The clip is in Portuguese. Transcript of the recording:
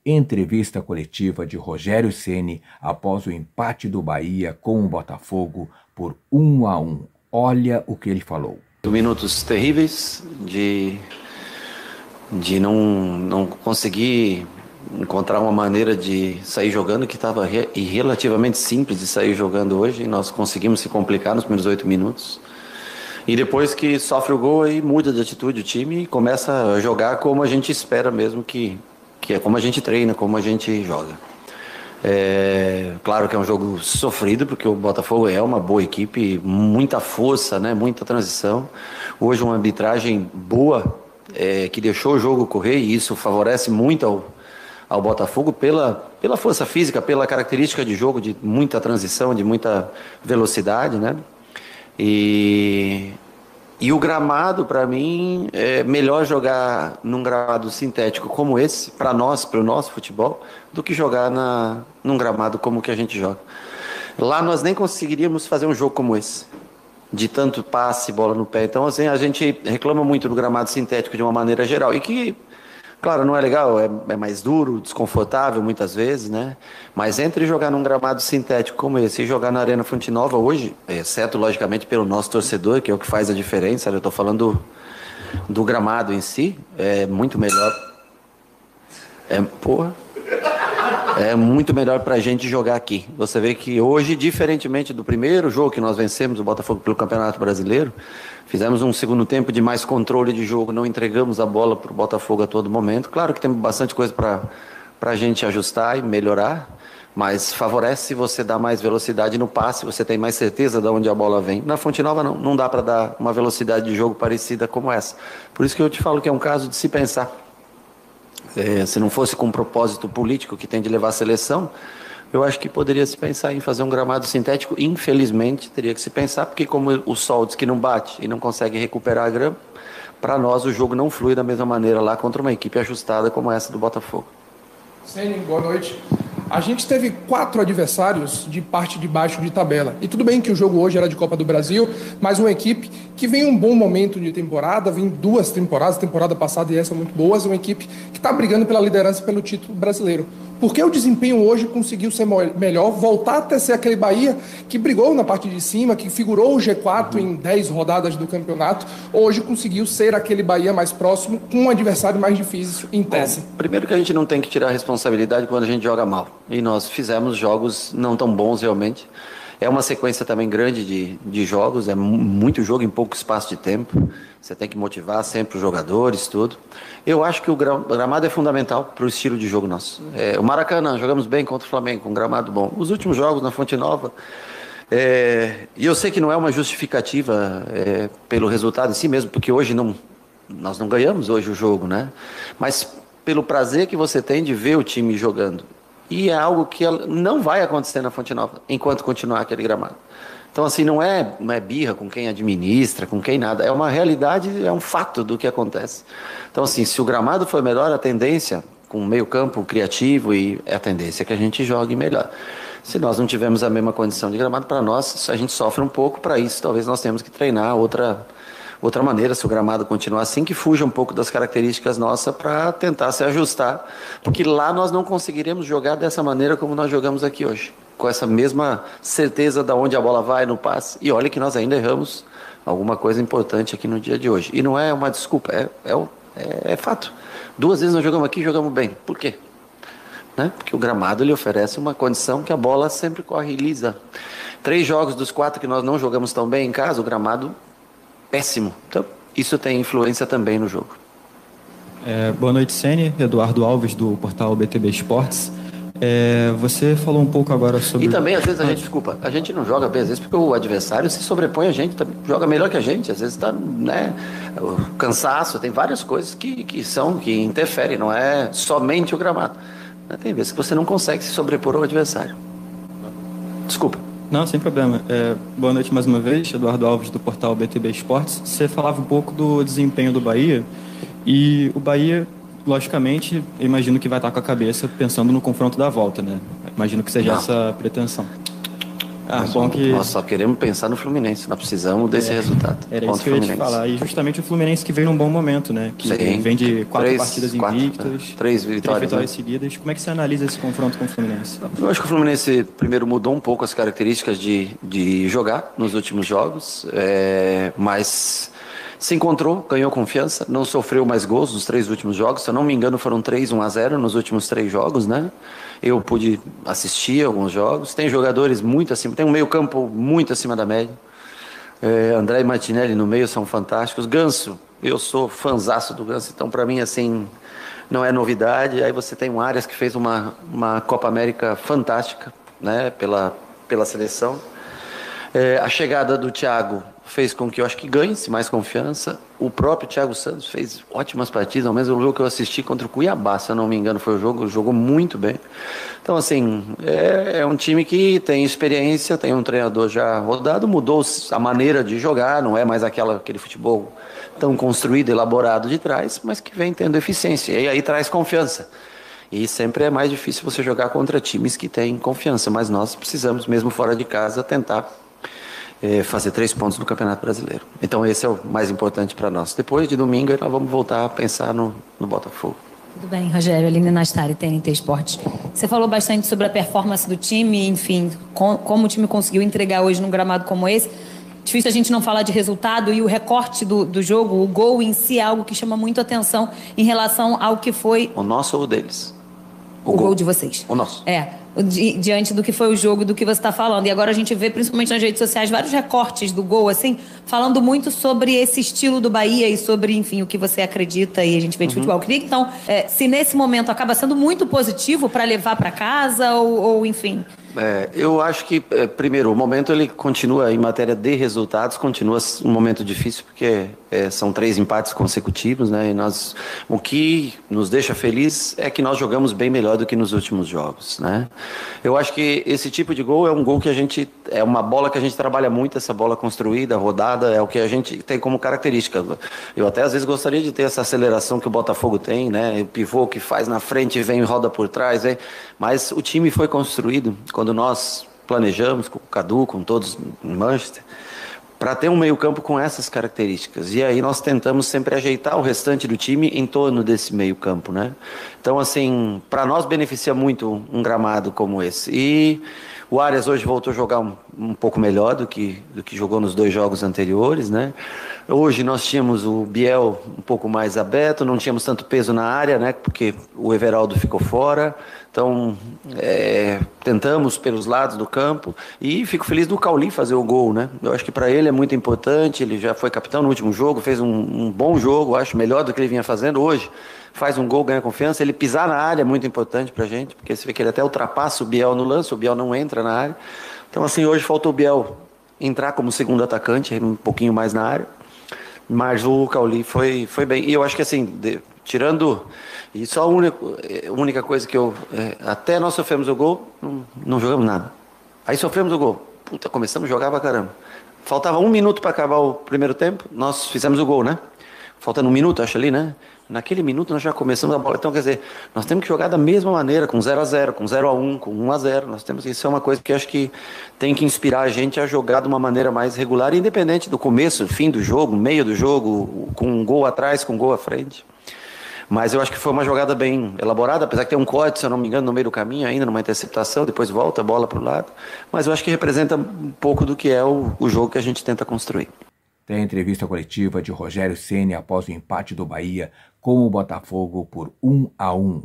Entrevista coletiva de Rogério Ceni após o empate do Bahia com o Botafogo por 1-1. Olha o que ele falou. Minutos terríveis de não conseguir encontrar uma maneira de sair jogando, que estava relativamente simples de sair jogando hoje, e nós conseguimos se complicar nos primeiros 8 minutos. E depois que sofre o gol, aí muda de atitude o time e começa a jogar como a gente espera mesmo, que é como a gente treina, como a gente joga. Claro que é um jogo sofrido, porque o Botafogo é uma boa equipe, muita força, né, muita transição. Hoje uma arbitragem boa, que deixou o jogo correr, e isso favorece muito ao Botafogo pela força física, pela característica de jogo, de muita transição, de muita velocidade, né? E o gramado, para mim, é melhor jogar num gramado sintético como esse, para nós, para o nosso futebol, do que jogar num gramado como o que a gente joga. Lá nós nem conseguiríamos fazer um jogo como esse, de tanto passe, bola no pé. Então, assim, a gente reclama muito do gramado sintético de uma maneira geral, e que, claro, não é legal, é mais duro, desconfortável muitas vezes, né? Mas entre jogar num gramado sintético como esse e jogar na Arena Fonte Nova hoje, exceto logicamente pelo nosso torcedor, que é o que faz a diferença, eu estou falando do gramado em si, é muito melhor. É muito melhor pra gente jogar aqui. Você vê que hoje, diferentemente do primeiro jogo que nós vencemos o Botafogo pelo Campeonato Brasileiro, fizemos um segundo tempo de mais controle de jogo, não entregamos a bola pro Botafogo a todo momento. Claro que tem bastante coisa pra gente ajustar e melhorar, mas favorece você dar mais velocidade no passe, você tem mais certeza de onde a bola vem. Na Fonte Nova não dá para dar uma velocidade de jogo parecida como essa. Por isso que eu te falo que é um caso de se pensar. Se não fosse com um propósito político que tem de levar a seleção, eu acho que poderia se pensar em fazer um gramado sintético. Infelizmente, teria que se pensar, porque como o sol diz que não bate e não consegue recuperar a grama, para nós o jogo não flui da mesma maneira lá contra uma equipe ajustada como essa do Botafogo. Ceni, boa noite. A gente teve 4 adversários de parte de baixo de tabela. E tudo bem que o jogo hoje era de Copa do Brasil, mas uma equipe que vem um bom momento de temporada, vem 2 temporadas, temporada passada e essa muito boas, uma equipe que está brigando pela liderança e pelo título brasileiro. Por que o desempenho hoje conseguiu ser melhor, voltar até ser aquele Bahia que brigou na parte de cima, que figurou o G4 em 10 rodadas do campeonato, hoje conseguiu ser aquele Bahia mais próximo, com um adversário mais difícil em tese? Bom, primeiro que a gente não tem que tirar a responsabilidade quando a gente joga mal. E nós fizemos jogos não tão bons realmente. É uma sequência também grande de jogos, é muito jogo em pouco espaço de tempo. Você tem que motivar sempre os jogadores, tudo. Eu acho que o gramado é fundamental para o estilo de jogo nosso. O Maracanã, jogamos bem contra o Flamengo, com um gramado bom. Os últimos jogos na Fonte Nova, e eu sei que não é uma justificativa pelo resultado em si mesmo, porque hoje nós não ganhamos hoje o jogo, né? Mas pelo prazer que você tem de ver o time jogando. E é algo que não vai acontecer na Fonte Nova, enquanto continuar aquele gramado. Então, assim, não é birra com quem administra, com quem nada. É uma realidade, é um fato do que acontece. Então, assim, se o gramado for melhor, a tendência, com o meio campo criativo, a tendência é que a gente jogue melhor. Se nós não tivermos a mesma condição de gramado, para nós, a gente sofre um pouco para isso. Talvez nós tenhamos que treinar outra maneira, se o gramado continuar assim, que fuja um pouco das características nossas para tentar se ajustar, porque lá nós não conseguiremos jogar dessa maneira como nós jogamos aqui hoje, com essa mesma certeza de onde a bola vai no passe. E olha que nós ainda erramos alguma coisa importante aqui no dia de hoje. E não é uma desculpa, é fato. 2 vezes nós jogamos aqui e jogamos bem. Por quê? Né? Porque o gramado ele oferece uma condição que a bola sempre corre lisa. 3 jogos dos 4 que nós não jogamos tão bem em casa, o gramado péssimo. Então, isso tem influência também no jogo. Boa noite, Ceni. Eduardo Alves, do portal BTB Esportes. Você falou um pouco agora sobre... E também, às vezes, a gente não joga bem, às vezes, porque o adversário se sobrepõe a gente, joga melhor que a gente, às vezes está, né, o cansaço, tem várias coisas que interferem, não é somente o gramado. Tem vezes que você não consegue se sobrepor ao adversário. Desculpa. Não, sem problema. Boa noite mais uma vez, Eduardo Alves, do portal BTB Esportes. Você falava um pouco do desempenho do Bahia, e o Bahia, logicamente, eu imagino que vai estar com a cabeça pensando no confronto da volta, né? Imagino que seja essa a pretensão. Bom que... Nós só queremos pensar no Fluminense, nós precisamos desse resultado. Era isso que eu ia te falar. E justamente o Fluminense que vem num bom momento, né? Que vem de 4 partidas invictas, 3 vitórias seguidas. Como é que você analisa esse confronto com o Fluminense? Eu acho que o Fluminense primeiro mudou um pouco as características de jogar nos últimos jogos, mas se encontrou, ganhou confiança, não sofreu mais gols nos 3 últimos jogos. Se eu não me engano, foram 1-0 nos últimos 3 jogos, né? Eu pude assistir alguns jogos. Tem jogadores muito acima, tem um meio-campo muito acima da média. André e Martinelli no meio são fantásticos. Ganso, eu sou fanzaço do Ganso, então para mim assim não é novidade. Aí você tem o Arias que fez uma Copa América fantástica, né, pela seleção. A chegada do Thiago fez com que eu acho que ganhe-se mais confiança. O próprio Thiago Santos fez ótimas partidas, ao mesmo jogo que eu assisti contra o Cuiabá, se eu não me engano, foi o jogo, jogou muito bem. Então, assim, é um time que tem experiência, tem um treinador já rodado, mudou a maneira de jogar, não é mais aquele futebol tão construído, elaborado de trás, mas que vem tendo eficiência, e aí traz confiança. E sempre é mais difícil você jogar contra times que têm confiança, mas nós precisamos, mesmo fora de casa, tentar fazer 3 pontos no Campeonato Brasileiro. Então esse é o mais importante para nós. Depois de domingo nós vamos voltar a pensar no Botafogo. Tudo bem, Rogério. Aline Nastari, TNT Esportes. Você falou bastante sobre a performance do time, enfim, como o time conseguiu entregar hoje num gramado como esse. Difícil a gente não falar de resultado e o recorte do jogo, o gol em si é algo que chama muito atenção em relação ao que foi... O nosso ou o deles? O gol de vocês. O nosso. Diante do que foi o jogo, do que você está falando. E agora a gente vê, principalmente nas redes sociais, vários recortes do gol, assim, falando muito sobre esse estilo do Bahia e sobre, enfim, o que você acredita e a gente vê de futebol. Eu queria, então, se nesse momento acaba sendo muito positivo para levar para casa ou enfim... Eu acho que, primeiro, o momento ele continua, em matéria de resultados, continua um momento difícil, porque são 3 empates consecutivos, né? E o que nos deixa feliz é que nós jogamos bem melhor do que nos últimos jogos, né? Eu acho que esse tipo de gol é um gol que é uma bola que a gente trabalha muito, essa bola construída, rodada, é o que a gente tem como característica. Eu até às vezes gostaria de ter essa aceleração que o Botafogo tem, né? O pivô que faz na frente e vem e roda por trás, mas o time foi construído quando nós planejamos com o Cadu, com todos em Manchester, para ter um meio-campo com essas características. E aí nós tentamos sempre ajeitar o restante do time em torno desse meio-campo, né? Então, assim, para nós beneficia muito um gramado como esse. E o Arias hoje voltou a jogar um pouco melhor do que jogou nos 2 jogos anteriores, né? Hoje nós tínhamos o Biel um pouco mais aberto, não tínhamos tanto peso na área, né? Porque o Everaldo ficou fora. Então, tentamos pelos lados do campo e fico feliz do Cauli fazer o gol, né? Eu acho que para ele é muito importante, ele já foi capitão no último jogo, fez um bom jogo, acho melhor do que ele vinha fazendo hoje. Faz um gol, ganha confiança, ele pisar na área é muito importante pra gente, porque você vê que ele até ultrapassa o Biel no lance, o Biel não entra na área. Então, assim, hoje faltou o Biel entrar como segundo atacante, um pouquinho mais na área, mas o Cauli foi bem. E eu acho que, assim, tirando... E só a única coisa que até nós sofremos o gol, não jogamos nada. Aí sofremos o gol. Puta, começamos a jogar pra caramba. Faltava 1 minuto para acabar o primeiro tempo, nós fizemos o gol, né? Faltando 1 minuto, acho ali, né? Naquele minuto nós já começamos a bola. Então, quer dizer, nós temos que jogar da mesma maneira, com 0-0, com 0-1, com 1-0. Nós temos que... Isso é uma coisa que acho que tem que inspirar a gente a jogar de uma maneira mais regular, independente do começo, fim do jogo, meio do jogo, com um gol atrás, com um gol à frente. Mas eu acho que foi uma jogada bem elaborada, apesar que tem um corte, se eu não me engano, no meio do caminho ainda, numa interceptação, depois volta a bola para o lado. Mas eu acho que representa um pouco do que é o jogo que a gente tenta construir. Tem a entrevista coletiva de Rogério Ceni após o empate do Bahia com o Botafogo por 1-1.